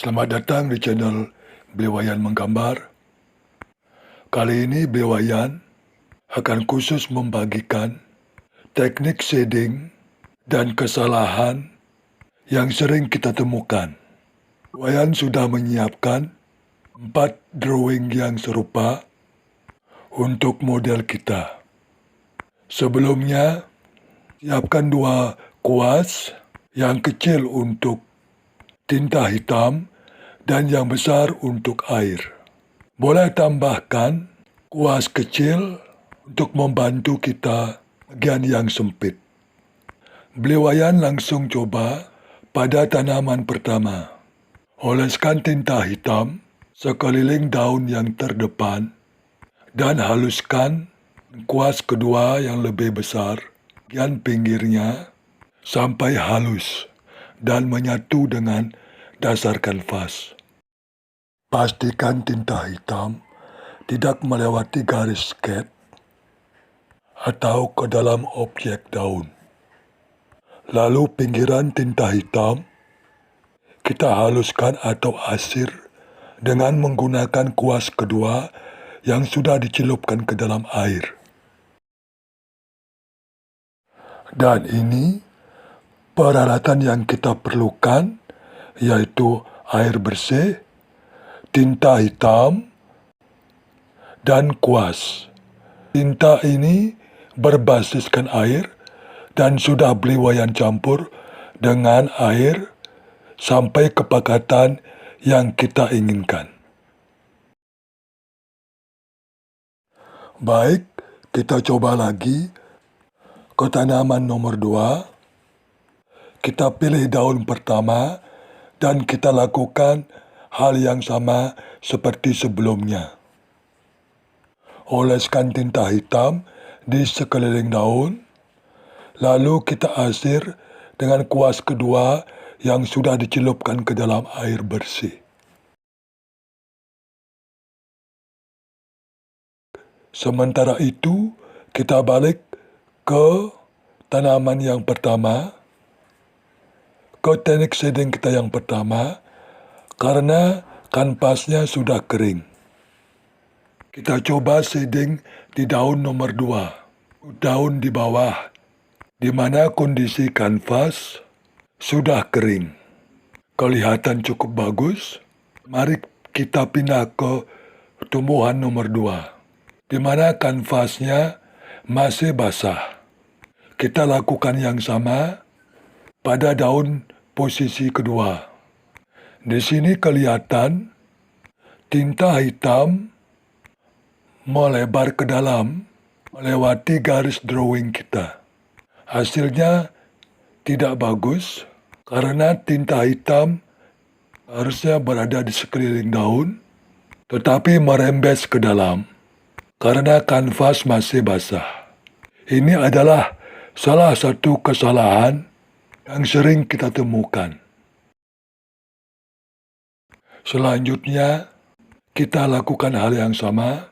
Selamat datang di channel Beliwayan Menggambar. Kali ini Beliwayan akan khusus membagikan teknik shading dan kesalahan yang sering kita temukan. Beliwayan sudah menyiapkan 4 drawing yang serupa untuk model kita. Sebelumnya, siapkan 2 kuas yang kecil untuk tinta hitam dan yang besar untuk air. Boleh tambahkan kuas kecil untuk membantu kita bagian yang sempit. Beliwayan langsung coba pada tanaman pertama. Oleskan tinta hitam sekeliling daun yang terdepan dan haluskan kuas kedua yang lebih besar bagian pinggirnya sampai halus dan menyatu dengan dasar kanvas. Pastikan tinta hitam tidak melewati garis skate atau ke dalam objek daun. Lalu pinggiran tinta hitam kita haluskan atau asir dengan menggunakan kuas kedua yang sudah dicelupkan ke dalam air. Dan ini peralatan yang kita perlukan, yaitu air bersih, tinta hitam, dan kuas. Tinta ini berbasiskan air dan sudah Beliwayan campur dengan air sampai kepekatan yang kita inginkan. Baik, kita coba lagi ke tanaman nomor 2. Kita pilih daun pertama dan kita lakukan hal yang sama seperti sebelumnya. Oleskan tinta hitam di sekeliling daun, lalu kita asir dengan kuas kedua yang sudah dicelupkan ke dalam air bersih. Sementara itu, kita balik ke tanaman yang pertama, ke teknik shading kita yang pertama, karena kanvasnya sudah kering. Kita coba shading di daun nomor 2, daun di bawah, di mana kondisi kanvas sudah kering. Kelihatan cukup bagus. Mari kita pindah ke tumbuhan nomor 2, di mana kanvasnya masih basah. Kita lakukan yang sama pada daun posisi kedua. Di sini kelihatan tinta hitam melebar ke dalam melewati garis drawing kita. Hasilnya tidak bagus karena tinta hitam harusnya berada di sekeliling daun, tetapi merembes ke dalam karena kanvas masih basah. Ini adalah salah satu kesalahan yang sering kita temukan. Selanjutnya, kita lakukan hal yang sama,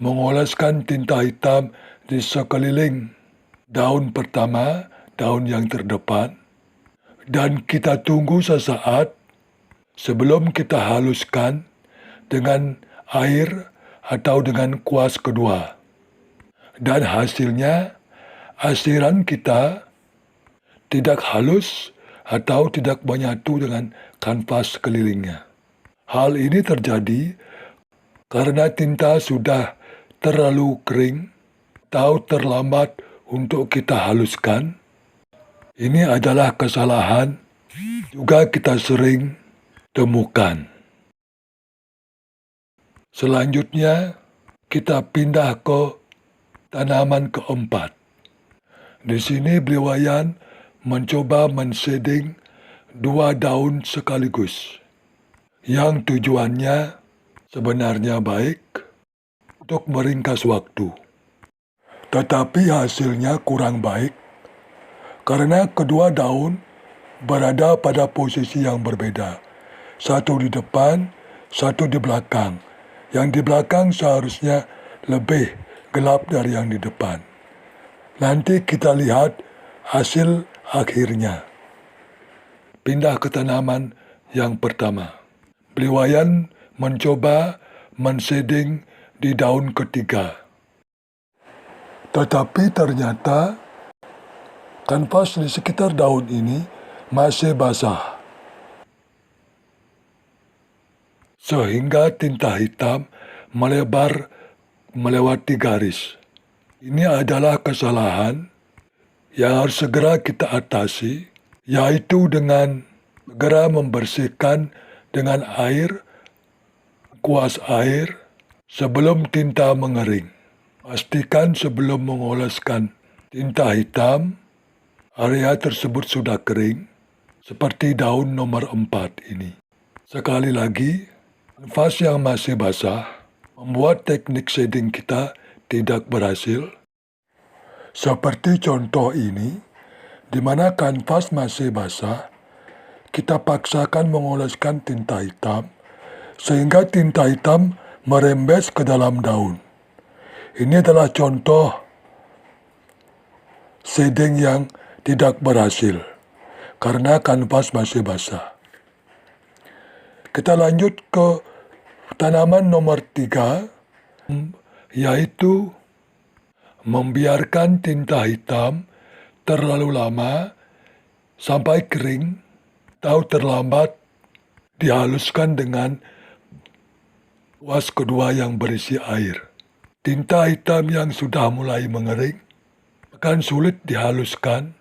mengoleskan tinta hitam di sekeliling daun pertama, daun yang terdepan, dan kita tunggu sesaat sebelum kita haluskan dengan air atau dengan kuas kedua. Dan hasilnya, asiran kita tidak halus atau tidak menyatu dengan kanvas sekelilingnya. Hal ini terjadi karena tinta sudah terlalu kering atau terlambat untuk kita haluskan. Ini adalah kesalahan juga kita sering temukan. Selanjutnya, kita pindah ke tanaman keempat. Di sini Beliwayan mencoba men-shading 2 daun sekaligus, yang tujuannya sebenarnya baik untuk meringkas waktu. Tetapi hasilnya kurang baik karena kedua daun berada pada posisi yang berbeda. Satu di depan, satu di belakang. Yang di belakang seharusnya lebih gelap dari yang di depan. Nanti kita lihat hasil akhirnya. Pindah ke tanaman yang pertama. Beliwayan mencoba men-shading di daun ketiga. Tetapi ternyata kanvas di sekitar daun ini masih basah, sehingga tinta hitam melebar melewati garis. Ini adalah kesalahan yang harus segera kita atasi, yaitu dengan segera membersihkan dengan air, kuas air, sebelum tinta mengering. Pastikan sebelum mengoleskan tinta hitam, area tersebut sudah kering, seperti daun nomor 4 ini. Sekali lagi, kanvas yang masih basah membuat teknik shading kita tidak berhasil. Seperti contoh ini, di mana kanvas masih basah, kita paksakan mengoleskan tinta hitam, sehingga tinta hitam merembes ke dalam daun. Ini adalah contoh shading yang tidak berhasil, karena kanvas masih basah. Kita lanjut ke tanaman nomor 3, yaitu membiarkan tinta hitam terlalu lama sampai kering atau terlambat dihaluskan dengan kuas kedua yang berisi air. Tinta hitam yang sudah mulai mengering akan sulit dihaluskan,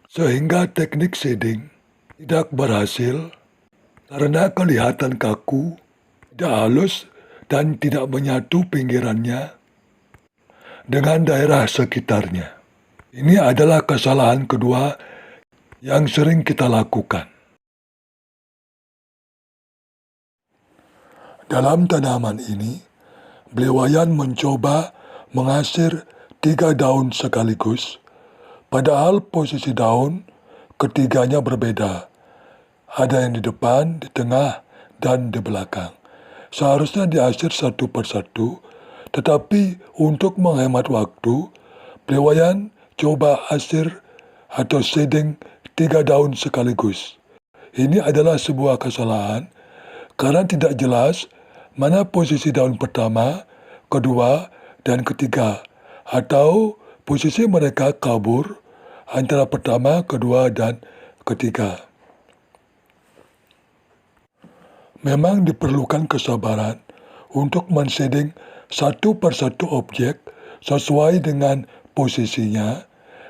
sehingga teknik shading tidak berhasil karena kelihatan kaku, tidak halus, dan tidak menyatu pinggirannya dengan daerah sekitarnya. Ini adalah kesalahan kedua yang sering kita lakukan. Dalam tanaman ini, Beliwayan mencoba mengasir 3 daun sekaligus, padahal posisi daun ketiganya berbeda. Ada yang di depan, di tengah, dan di belakang. Seharusnya diasir satu persatu, tetapi untuk menghemat waktu, Beliwayan coba asir atau shading 3 daun sekaligus. Ini adalah sebuah kesalahan karena tidak jelas mana posisi daun pertama, kedua, dan ketiga, atau posisi mereka kabur antara pertama, kedua, dan ketiga. Memang diperlukan kesabaran untuk men-shading satu persatu objek sesuai dengan posisinya,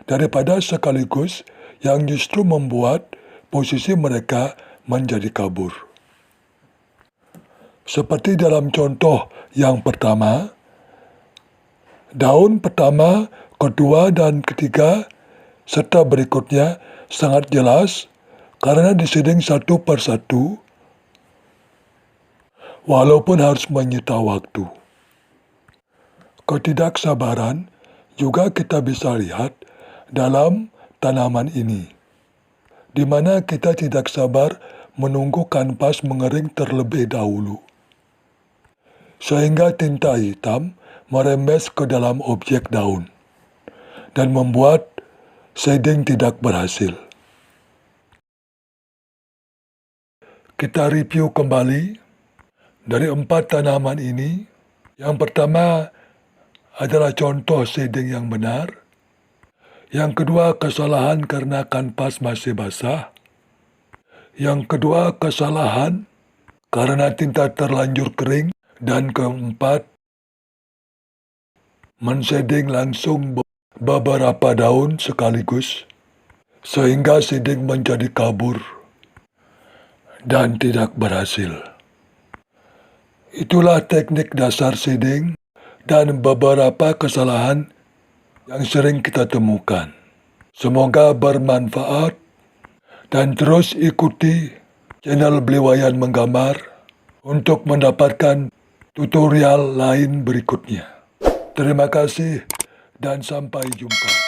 daripada sekaligus yang justru membuat posisi mereka menjadi kabur. Seperti dalam contoh yang pertama, daun pertama, kedua, dan ketiga, serta berikutnya sangat jelas karena di-shading satu persatu, walaupun harus menyita waktu. Ketidaksabaran juga kita bisa lihat dalam tanaman ini, di mana kita tidak sabar menunggu kanvas mengering terlebih dahulu, sehingga tinta hitam merembes ke dalam objek daun dan membuat shading tidak berhasil. Kita review kembali dari 4 tanaman ini. Yang pertama adalah contoh shading yang benar. Yang kedua, kesalahan karena kanvas masih basah. Yang kedua, kesalahan karena tinta terlanjur kering. Dan keempat, men-shading langsung beberapa daun sekaligus, sehingga shading menjadi kabur dan tidak berhasil. Itulah teknik dasar shading dan beberapa kesalahan yang sering kita temukan. Semoga bermanfaat dan terus ikuti channel Beliwayan Menggambar untuk mendapatkan tutorial lain berikutnya. Terima kasih dan sampai jumpa.